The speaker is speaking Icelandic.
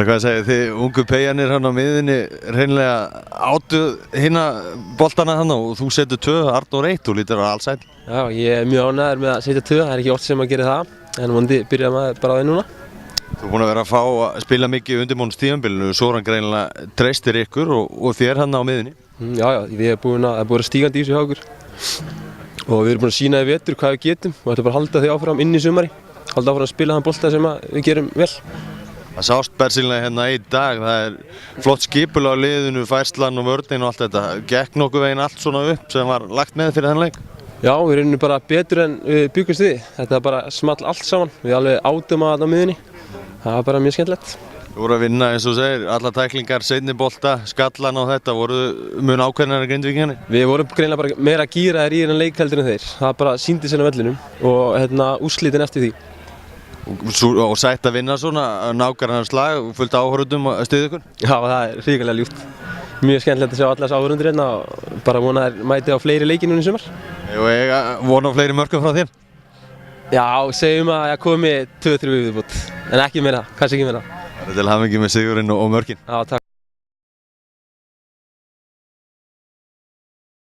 Hvað segir þið, ungu peyjanir hann á miðunni, hreinlega áttu hinna boltana hann og þú setur 2, Arnór 1, þú lítur á allsæll. Já, ég mjög ánægður með að setja 2, það ekki oft sem að gera það, en vonandi byrjaði maður bara á því núna. Þú búinn að vera að fá að spila mikið undirbúningstímabilinu, Soran greinilega treystir ykkur og þér hann á miðunni. Já, við erum búin að vera stígandi í þessu hjá okkur og við erum búin að sýna í vetur hvað við getum og ætlum bara að halda því áfram inn í sumari, halda áfram að spila þann bolta sem við gerum vel. Það sást bersýnilega hérna í dag, það er flott skipulag á liðinu, færslan og vörnin og allt þetta. Gekk nokkuð veginn allt svona upp sem var lagt með fyrir þennan leik? Já, við erum bara betur en við byggumst við. Þetta bara small allt saman, við alveg átum að á miðunni. Það var bara mjög skemmtilegt. Þú voru að vinna eins og segir, alla tæklingar, seinni bolta, skallan og þetta, voru mun ákveðnari Grindvíkingarnir? Við vorum greinilega bara meira gíraðir í þennan leik heldur en þeir. Það bara sýndi sér á vellinum og úrslitin eftir því. Og sætt að vinna svona nákvæmlega slag og fullt áhorfendum að styðja ykkur? Já, það er hrikalega ljúft. Mjög skemmtilegt að sjá allas áhorfendur hérna og bara vona að þeir mæti á fleiri leiki núna í sumar. Og ég vona á fleiri mörkum frá þér? Já, segjum að ég komi 2-3 viðbútt, en ekki meira, kannski ekki meira. Það er til hamingju með sigurinn og mörkin. Já, takk.